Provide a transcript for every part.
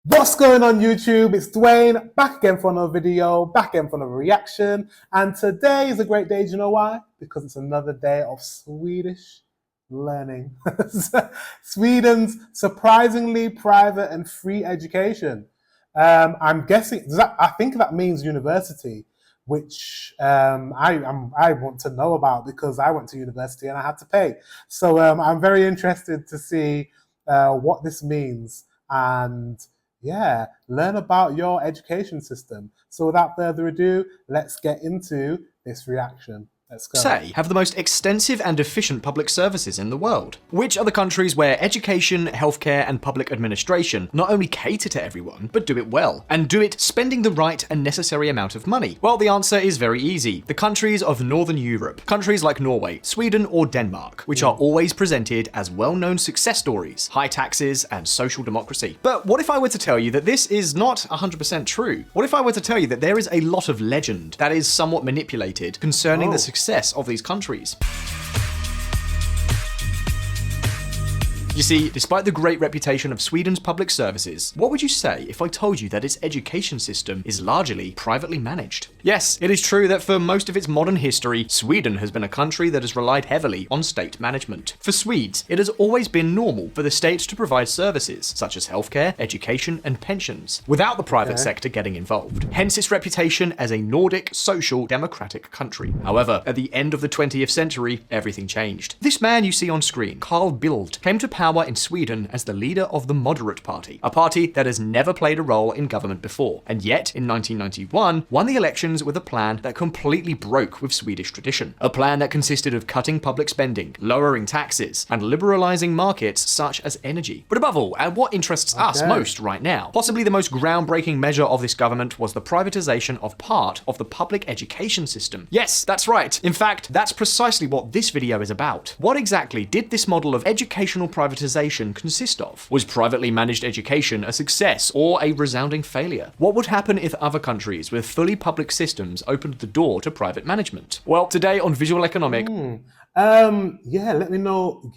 What's going on YouTube? It's Dwayne, back again for another video, back again for another reaction. And today is a great day, do you know why? Because it's another day of Swedish learning. Sweden's surprisingly private and free education. I'm guessing, I think that means university, which I want to know about because I went to university and I had to pay. So I'm very interested to see what this means and yeah, learn about your education system. So without further ado, let's get into this reaction. Let's go. Have the most extensive and efficient public services in the world? Which are the countries where education, healthcare, and public administration not only cater to everyone, but do it well, and do it spending the right and necessary amount of money? Well, the answer is very easy. The countries of Northern Europe, countries like Norway, Sweden, or Denmark, which are always presented as well-known success stories, high taxes, and social democracy. But what if I were to tell you that this is not 100% true? What if I were to tell you that there is a lot of legend that is somewhat manipulated concerning the success of these countries? You see, despite the great reputation of Sweden's public services, what would you say if I told you that its education system is largely privately managed? Yes, it is true that for most of its modern history, Sweden has been a country that has relied heavily on state management. For Swedes, it has always been normal for the state to provide services such as healthcare, education, and pensions, without the private sector getting involved. Hence its reputation as a Nordic, social, democratic country. However, at the end of the 20th century, everything changed. This man you see on screen, Carl Bildt, came to power in Sweden as the leader of the Moderate Party, a party that has never played a role in government before, and yet in 1991 won the elections with a plan that completely broke with Swedish tradition. A plan that consisted of cutting public spending, lowering taxes, and liberalizing markets such as energy. But above all, and what interests us most right now, possibly the most groundbreaking measure of this government was the privatization of part of the public education system. Yes, that's right. In fact, that's precisely what this video is about. What exactly did this model of educational privatization consist of? Was privately managed education a success or a resounding failure? What would happen if other countries with fully public systems opened the door to private management? Well, today on Visual Economic. Let me know.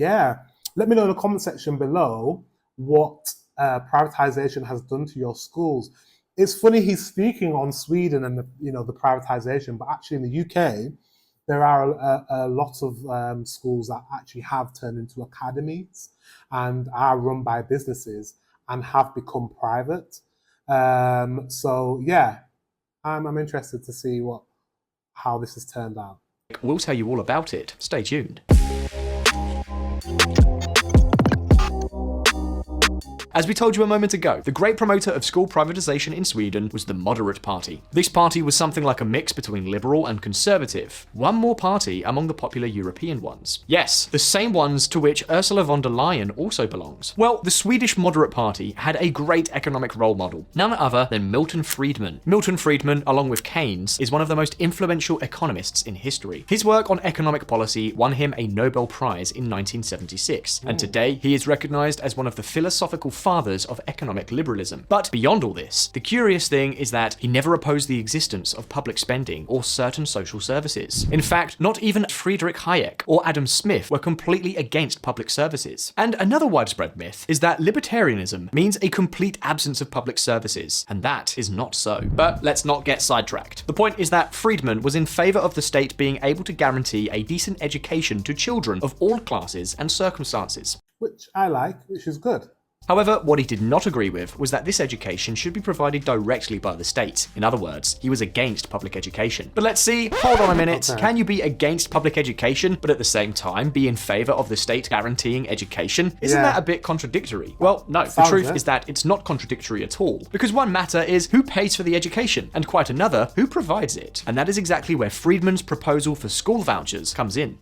Let me know in the comment section below what privatization has done to your schools. It's funny he's speaking on Sweden and the privatization, but actually in the UK, there are a lot of schools that actually have turned into academies and are run by businesses and have become private. So yeah, I'm interested to see how this has turned out. We'll tell you all about it. Stay tuned. As we told you a moment ago, the great promoter of school privatization in Sweden was the Moderate Party. This party was something like a mix between liberal and conservative, one more party among the popular European ones. Yes, the same ones to which Ursula von der Leyen also belongs. Well, the Swedish Moderate Party had a great economic role model, none other than Milton Friedman. Milton Friedman, along with Keynes, is one of the most influential economists in history. His work on economic policy won him a Nobel Prize in 1976, and today he is recognized as one of the philosophical fathers of economic liberalism. But beyond all this, the curious thing is that he never opposed the existence of public spending or certain social services. In fact, not even Friedrich Hayek or Adam Smith were completely against public services. And another widespread myth is that libertarianism means a complete absence of public services, and that is not so. But let's not get sidetracked. The point is that Friedman was in favor of the state being able to guarantee a decent education to children of all classes and circumstances. Which I like, which is good. However, what he did not agree with was that this education should be provided directly by the state. In other words, he was against public education. But let's see, hold on a minute, can you be against public education, but at the same time be in favor of the state guaranteeing education? Isn't that a bit contradictory? Well, no, the truth is that it's not contradictory at all. Because one matter is who pays for the education, and quite another, who provides it. And that is exactly where Friedman's proposal for school vouchers comes in.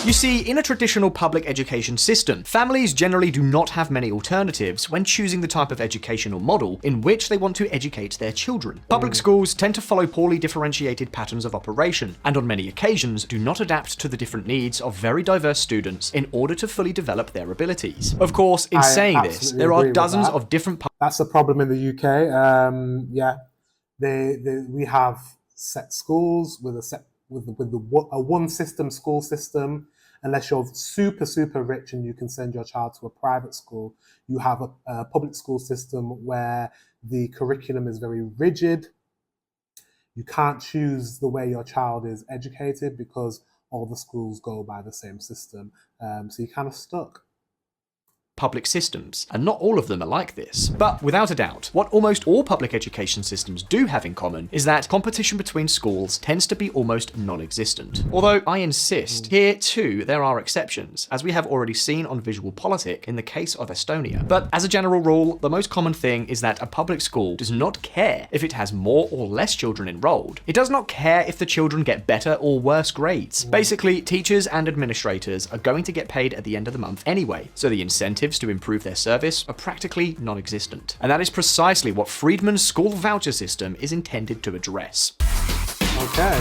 You see, in a traditional public education system, families generally do not have many alternatives when choosing the type of educational model in which they want to educate their children. Public schools tend to follow poorly differentiated patterns of operation, and on many occasions do not adapt to the different needs of very diverse students in order to fully develop their abilities. Of course, in saying this, there are dozens of different... That's the problem in the UK. We have set schools with a one system school system, unless you're super, super rich and you can send your child to a private school. You have a public school system where the curriculum is very rigid. You can't choose the way your child is educated because all the schools go by the same system. So you're kind of stuck. Public systems, and not all of them are like this. But without a doubt, what almost all public education systems do have in common is that competition between schools tends to be almost non-existent. Although I insist, here too there are exceptions, as we have already seen on Visual Politic in the case of Estonia. But as a general rule, the most common thing is that a public school does not care if it has more or less children enrolled. It does not care if the children get better or worse grades. Basically, teachers and administrators are going to get paid at the end of the month anyway, so the incentives to improve their service are practically non-existent. And that is precisely what Friedman's school voucher system is intended to address. Okay.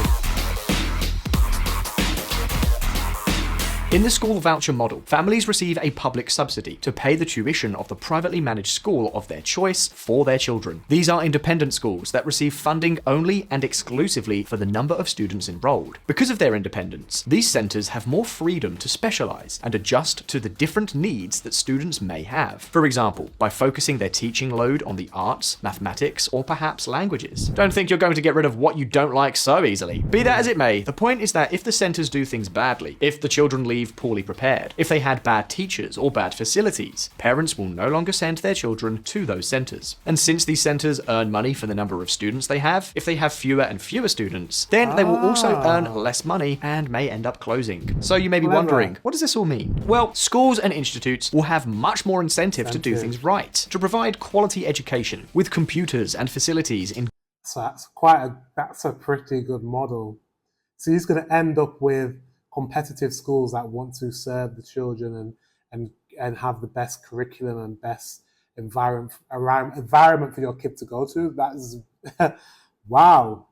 In the school voucher model, families receive a public subsidy to pay the tuition of the privately managed school of their choice for their children. These are independent schools that receive funding only and exclusively for the number of students enrolled. Because of their independence, these centres have more freedom to specialise and adjust to the different needs that students may have. For example, by focusing their teaching load on the arts, mathematics, or perhaps languages. Don't think you're going to get rid of what you don't like so easily. Be that as it may, the point is that if the centres do things badly, if the children leave poorly prepared, if they had bad teachers or bad facilities, parents will no longer send their children to those centres. And since these centres earn money for the number of students they have, if they have fewer and fewer students, then they will also earn less money and may end up closing. So you may be wondering, what does this all mean? Well, schools and institutes will have much more incentive to do things right, to provide quality education with computers and facilities in. So that's a pretty good model. So he's going to end up with competitive schools that want to serve the children and have the best curriculum and best environment for your kid to go to. That is wow.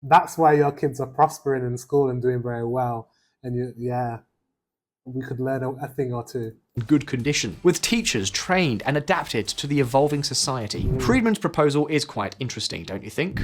That's why your kids are prospering in school and doing very well. And we could learn a thing or two. Good condition, with teachers trained and adapted to the evolving society. Friedman's proposal is quite interesting, don't you think?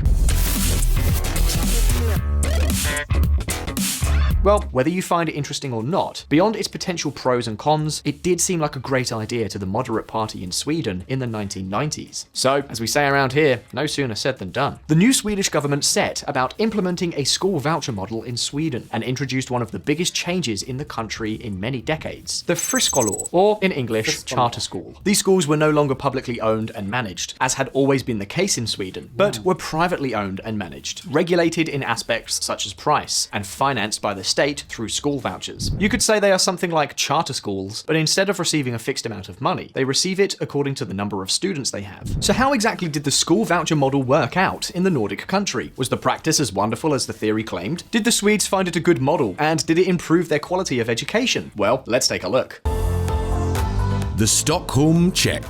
Well, whether you find it interesting or not, beyond its potential pros and cons, it did seem like a great idea to the moderate party in Sweden in the 1990s. So, as we say around here, no sooner said than done. The new Swedish government set about implementing a school voucher model in Sweden and introduced one of the biggest changes in the country in many decades, the friskolor, or in English, charter school. These schools were no longer publicly owned and managed, as had always been the case in Sweden, but were privately owned and managed, regulated in aspects such as price, and financed by the state through school vouchers. You could say they are something like charter schools, but instead of receiving a fixed amount of money, they receive it according to the number of students they have. So how exactly did the school voucher model work out in the Nordic country? Was the practice as wonderful as the theory claimed? Did the Swedes find it a good model, and did it improve their quality of education? Well, let's take a look. The Stockholm Check.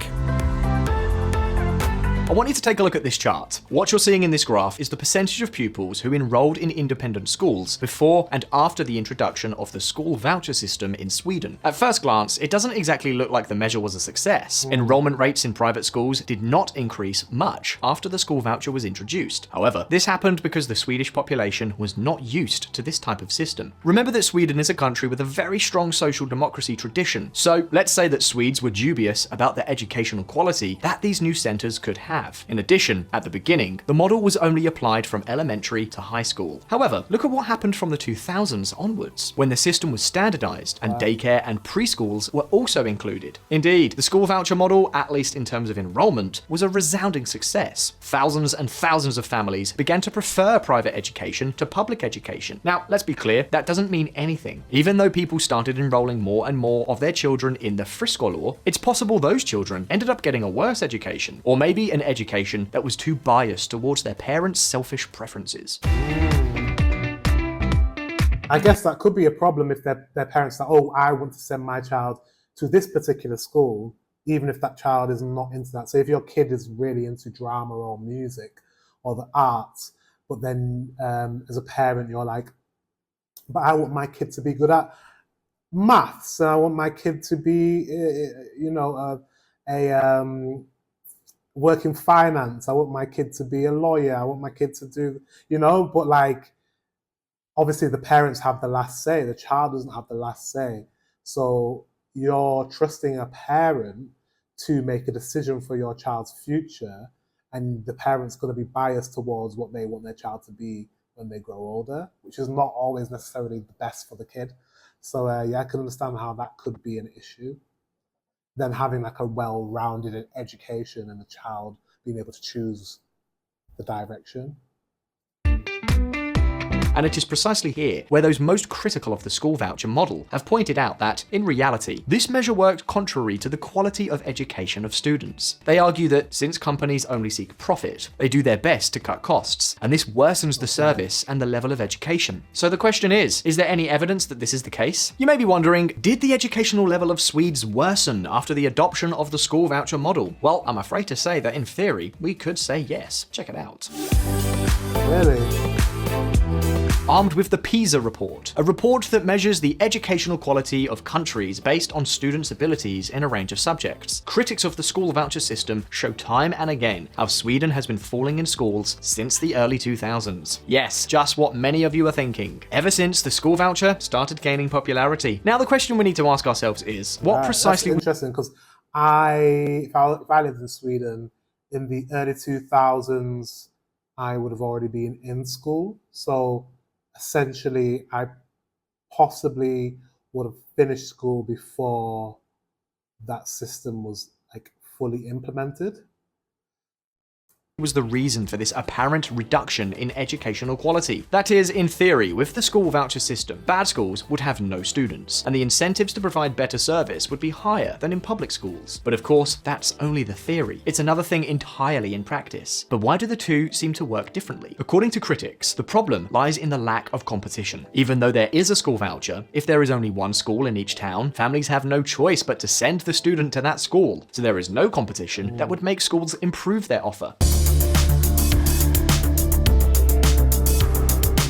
I want you to take a look at this chart. What you're seeing in this graph is the percentage of pupils who enrolled in independent schools before and after the introduction of the school voucher system in Sweden. At first glance, it doesn't exactly look like the measure was a success. Enrollment rates in private schools did not increase much after the school voucher was introduced. However, this happened because the Swedish population was not used to this type of system. Remember that Sweden is a country with a very strong social democracy tradition, so let's say that Swedes were dubious about the educational quality that these new centres could have. In addition, at the beginning, the model was only applied from elementary to high school. However, look at what happened from the 2000s onwards, when the system was standardized and daycare and preschools were also included. Indeed, the school voucher model, at least in terms of enrollment, was a resounding success. Thousands and thousands of families began to prefer private education to public education. Now, let's be clear, that doesn't mean anything. Even though people started enrolling more and more of their children in the friskolor, it's possible those children ended up getting a worse education, or maybe an education that was too biased towards their parents' selfish preferences. I guess that could be a problem if their parents are, oh, I want to send my child to this particular school, even if that child is not into that. So if your kid is really into drama or music or the arts, but then as a parent, you're like, but I want my kid to be good at maths, and I want my kid to be, work in finance. I want my kid to be a lawyer. I want my kid to do, but like, obviously the parents have the last say. The child doesn't have the last say. So you're trusting a parent to make a decision for your child's future, and the parent's going to be biased towards what they want their child to be when they grow older, which is not always necessarily the best for the kid. So yeah, I can understand how that could be an issue. Then having like a well-rounded education and the child being able to choose the direction. And it is precisely here where those most critical of the school voucher model have pointed out that, in reality, this measure worked contrary to the quality of education of students. They argue that since companies only seek profit, they do their best to cut costs, and this worsens the service and the level of education. So the question is there any evidence that this is the case? You may be wondering, did the educational level of Swedes worsen after the adoption of the school voucher model? Well, I'm afraid to say that in theory, we could say yes. Check it out. Really? Armed with the PISA report, a report that measures the educational quality of countries based on students' abilities in a range of subjects. Critics of the school voucher system show time and again how Sweden has been falling in schools since the early 2000s. Yes, just what many of you are thinking. Ever since the school voucher started gaining popularity. Now the question we need to ask ourselves is, what precisely... That's interesting, because if I lived in Sweden in the early 2000s, I would have already been in school. So essentially, I possibly would have finished school before that system was like fully implemented. Was the reason for this apparent reduction in educational quality. That is, in theory, with the school voucher system, bad schools would have no students, and the incentives to provide better service would be higher than in public schools. But of course, that's only the theory. It's another thing entirely in practice. But why do the two seem to work differently? According to critics, the problem lies in the lack of competition. Even though there is a school voucher, if there is only one school in each town, families have no choice but to send the student to that school. So there is no competition that would make schools improve their offer.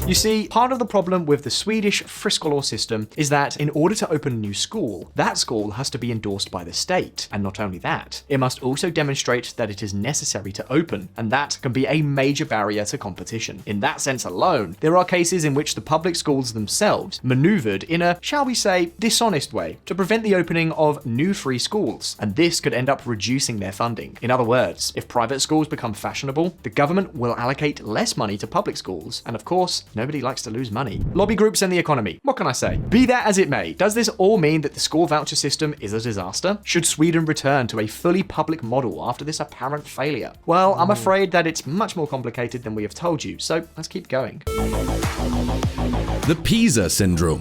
You see, part of the problem with the Swedish friskolor system is that in order to open a new school, that school has to be endorsed by the state. And not only that, it must also demonstrate that it is necessary to open, and that can be a major barrier to competition. In that sense alone, there are cases in which the public schools themselves maneuvered in a, shall we say, dishonest way to prevent the opening of new free schools, and this could end up reducing their funding. In other words, if private schools become fashionable, the government will allocate less money to public schools, and of course, nobody likes to lose money. Lobby groups and the economy. What can I say? Be that as it may, does this all mean that the school voucher system is a disaster? Should Sweden return to a fully public model after this apparent failure? Well, I'm afraid that it's much more complicated than we have told you, so let's keep going. The PISA syndrome.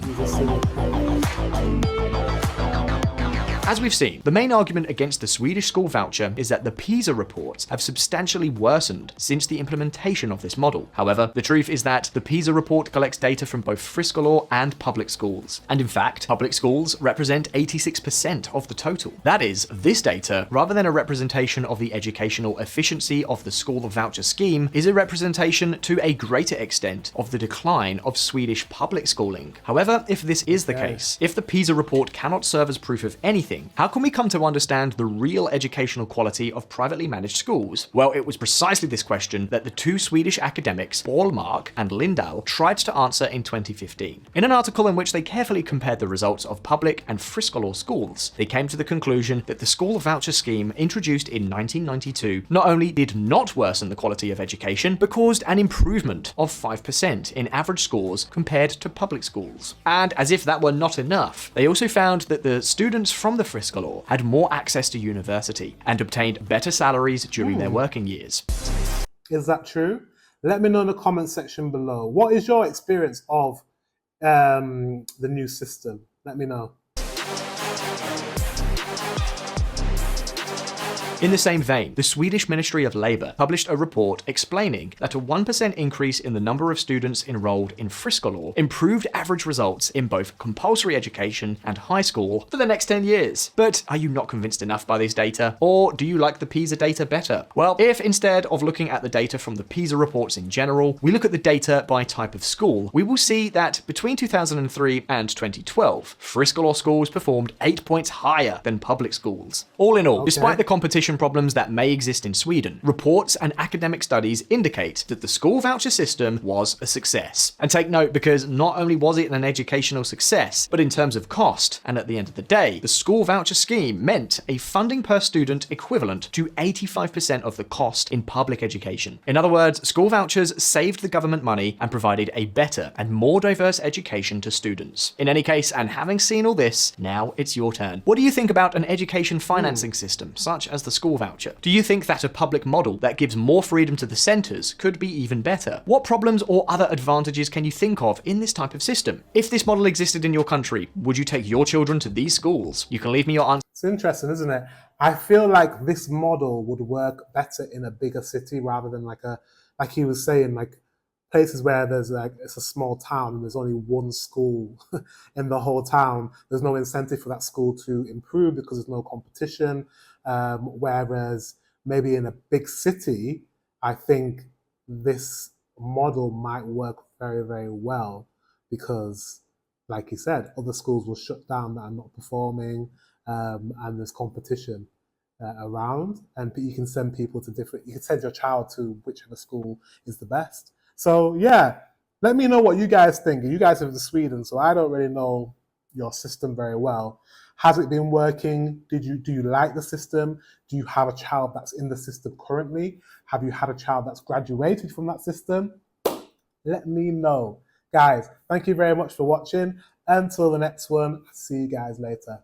As we've seen, the main argument against the Swedish school voucher is that the PISA reports have substantially worsened since the implementation of this model. However, the truth is that the PISA report collects data from both friskolor and public schools. And in fact, public schools represent 86% of the total. That is, this data, rather than a representation of the educational efficiency of the school voucher scheme, is a representation to a greater extent of the decline of Swedish public schooling. However, if this is the case, if the PISA report cannot serve as proof of anything, how can we come to understand the real educational quality of privately managed schools? Well, it was precisely this question that the two Swedish academics, Borlmark and Lindahl, tried to answer in 2015. In an article in which they carefully compared the results of public and friskolor schools, they came to the conclusion that the school voucher scheme introduced in 1992 not only did not worsen the quality of education, but caused an improvement of 5% in average scores compared to public schools. And as if that were not enough, they also found that the students from the friskolor had more access to university and obtained better salaries during their working years. Is that true? Let me know in the comment section below. What is your experience of the new system? Let me know. In the same vein, the Swedish Ministry of Labour published a report explaining that a 1% increase in the number of students enrolled in friskolor improved average results in both compulsory education and high school for the next 10 years. But are you not convinced enough by this data? Or do you like the PISA data better? Well, if instead of looking at the data from the PISA reports in general, we look at the data by type of school, we will see that between 2003 and 2012, friskolor schools performed 8 points higher than public schools. All in all, despite the competition education problems that may exist in Sweden, reports and academic studies indicate that the school voucher system was a success. And take note, because not only was it an educational success, but in terms of cost, and at the end of the day, the school voucher scheme meant a funding per student equivalent to 85% of the cost in public education. In other words, school vouchers saved the government money and provided a better and more diverse education to students. In any case, and having seen all this, now it's your turn. What do you think about an education financing system, such as the school voucher? Do you think that a public model that gives more freedom to the centres could be even better? What problems or other advantages can you think of in this type of system? If this model existed in your country, would you take your children to these schools? You can leave me your answer. It's interesting, isn't it? I feel like this model would work better in a bigger city rather than like he was saying, like places where there's like, it's a small town and there's only one school in the whole town. There's no incentive for that school to improve because there's no competition. Whereas maybe in a big city, I think this model might work very, very well because, like you said, other schools will shut down that are not performing, and there's competition around, and you can send people to you can send your child to whichever school is the best. So yeah, let me know what you guys think. You guys are in Sweden, so I don't really know your system very well. Has it been working? Do you like the system? Do you have a child that's in the system currently? Have you had a child that's graduated from that system? Let me know. Guys, thank you very much for watching. Until the next one, see you guys later.